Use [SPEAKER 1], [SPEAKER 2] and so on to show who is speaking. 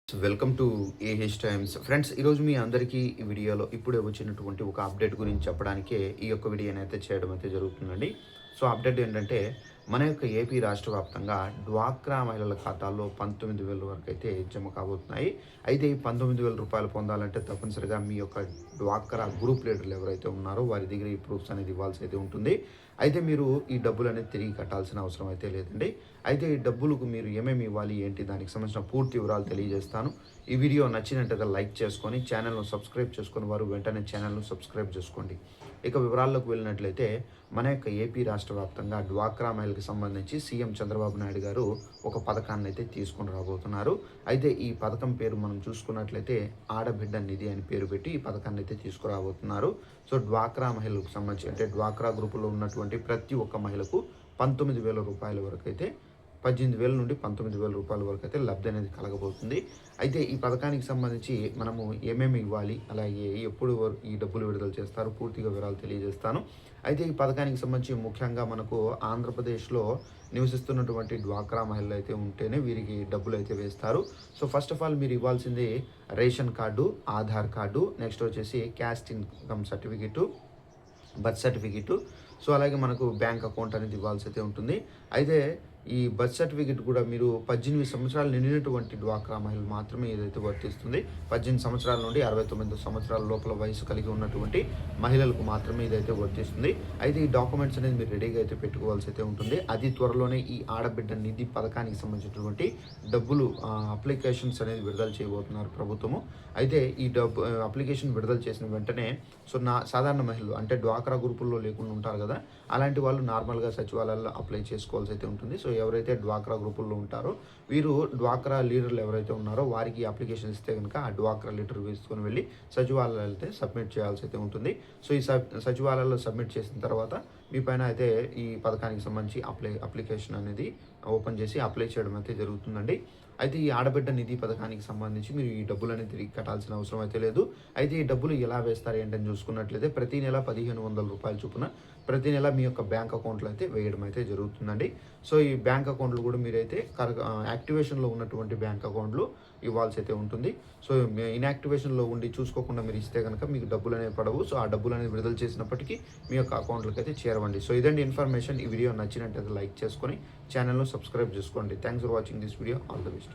[SPEAKER 1] Welcome to AH times friends. ఈరోజు మీ అందరికీ ఈ వీడియోలో ఇప్పుడే వచ్చినటువంటి ఒక అప్డేట్ గురించి చెప్పడానికే ఈ యొక్క వీడియోని అయితే చేయడం అయితే జరుగుతుందండి. సో అప్డేట్ ఏంటంటే, మన యొక్క ఏపీ రాష్ట్ర వ్యాప్తంగా డ్వాక్రా మహిళల ఖాతాల్లో 19,000 వరకు అయితే జమ కాబోతున్నాయి. అయితే ఈ 19,000 రూపాయలు పొందాలంటే తప్పనిసరిగా మీ యొక్క డ్వాక్రా గ్రూప్ లీడర్లు ఎవరైతే ఉన్నారో వారి దగ్గర ఈ ప్రూఫ్స్ అనేది ఇవ్వాల్సి అయితే ఉంటుంది. అయితే మీరు ఈ డబ్బులు అనేది తిరిగి కట్టాల్సిన అవసరం అయితే లేదండి. అయితే ఈ డబ్బులకు మీరు ఏమేమి ఇవ్వాలి ఏంటి దానికి సంబంధించిన పూర్తి వివరాలు తెలియజేస్తాను. ఈ వీడియో నచ్చినట్టుగా లైక్ చేసుకొని ఛానల్ను సబ్స్క్రైబ్ చేసుకుని వారు వెంటనే ఛానల్ను సబ్స్క్రైబ్ చేసుకోండి. ఇక వివరాల్లోకి వెళ్ళినట్లయితే, మన యొక్క ఏపీ రాష్ట్ర వ్యాప్తంగా డ్వాక్రా మహిళలకు సంబంధించి సీఎం చంద్రబాబు నాయుడు గారు ఒక పథకాన్ని అయితే తీసుకొని రాబోతున్నారు. అయితే ఈ పథకం పేరు మనం చూసుకున్నట్లయితే ఆడబిడ్డ నిధి అని పేరు పెట్టి ఈ పథకాన్ని అయితే తీసుకురాబోతున్నారు. సో డ్వాక్రా మహిళలకు సంబంధించి అంటే డ్వాక్రా గ్రూపులో ఉన్నటువంటి ప్రతి ఒక్క మహిళకు 19,000 రూపాయల వరకు అయితే 18,000 నుండి 19,000 రూపాయల వరకు అయితే లబ్ధి అనేది కలగబోతుంది. అయితే ఈ పథకానికి సంబంధించి మనము ఏమేమి ఇవ్వాలి, అలాగే ఎప్పుడు ఈ డబ్బులు విడుదల చేస్తారు, పూర్తిగా వివరాలు తెలియజేస్తాను. అయితే ఈ పథకానికి సంబంధించి ముఖ్యంగా మనకు ఆంధ్రప్రదేశ్లో నివసిస్తున్నటువంటి డ్వాక్రా మహిళలు అయితే ఉంటేనే వీరికి డబ్బులు అయితే వేస్తారు. సో ఫస్ట్ ఆఫ్ ఆల్ మీరు ఇవ్వాల్సింది ration card, Aadhaar card, next వచ్చేసి caste income certificate, birth certificate. So అలాగే మనకు బ్యాంక్ అకౌంట్ అనేది ఇవ్వాల్సి అయితే ఉంటుంది. అయితే ఈ బర్త్ సర్టిఫికెట్ కూడా మీరు 18 సంవత్సరాలు నిండినటువంటి డ్వాక్రా మహిళలు మాత్రమే ఏదైతే వర్తిస్తుంది. 18 సంవత్సరాల నుండి 69 సంవత్సరాల లోపల వయసు కలిగి ఉన్నటువంటి మహిళలకు మాత్రమే ఇదైతే వర్తిస్తుంది. అయితే ఈ డాక్యుమెంట్స్ అనేది మీరు రెడీగా అయితే పెట్టుకోవాల్సి అయితే ఉంటుంది. అది త్వరలోనే ఈ ఆడబిడ్డ నిధి పథకానికి సంబంధించినటువంటి డబ్బులు అప్లికేషన్స్ అనేది విడుదల చేయబోతున్నారు ప్రభుత్వము. అయితే ఈ అప్లికేషన్ విడుదల చేసిన వెంటనే సాధారణ మహిళలు అంటే డ్వాక్రా గ్రూపుల్లో లేకుండా ఉంటారు కదా, అలాంటి వాళ్ళు నార్మల్గా సచివాలయాల్లో అప్లై చేసుకోవాల్సి అయితే ఉంటుంది. సో ఎవరైతే డ్వాక్రా గ్రూపుల్లో ఉంటారో వీరు డ్వాక్రా లీడర్లు ఎవరైతే ఉన్నారో వారికి అప్లికేషన్ ఇస్తే కనుక ఆ డ్వాక్రా లీడర్ వేసుకొని వెళ్ళి సచివాలయాలు అయితే సబ్మిట్ చేయాల్సి అయితే ఉంటుంది. సో ఈ సచివాలయాల్లో సబ్మిట్ చేసిన తర్వాత మీ పైన అయితే ఈ పథకానికి సంబంధించి అప్లికేషన్ అనేది ఓపెన్ చేసి అప్లై చేయడం అయితే జరుగుతుందండి. అయితే ఈ ఆడబిడ్డ నిధి పథకానికి సంబంధించి మీరు ఈ డబ్బులు అనేది తిరిగి కట్టాల్సిన అవసరం అయితే లేదు. అయితే ఈ డబ్బులు ఎలా వేస్తారు ఏంటని చూసుకున్నట్లయితే, ప్రతి నెల 1,500 రూపాయల చొప్పున ప్రతి నెల మీ యొక్క బ్యాంక్ అకౌంట్లో అయితే వేయడం అయితే జరుగుతుందండి. సో ఈ బ్యాంక్ అకౌంట్లు కూడా మీరైతే యాక్టివేషన్లో ఉన్నటువంటి బ్యాంక్ అకౌంట్లు ఇవ్వాల్సి అయితే ఉంటుంది. సో ఇన్యాక్టివేషన్లో ఉండి చూసుకోకుండా మీరు ఇస్తే కనుక మీకు డబ్బులు అనేవి పడవు. సో ఆ డబ్బులు అనేది విడుదల చేసినప్పటికీ మీ యొక్క అకౌంట్లోకి అయితే చేరవండి. సో ఇదండి ఇన్ఫర్మేషన్. ఈ వీడియో నచ్చినట్టయితే లైక్ చేసుకొని ఛానల్ను సబ్స్క్రైబ్ చేసుకోండి. Thanks for watching this video. All the best.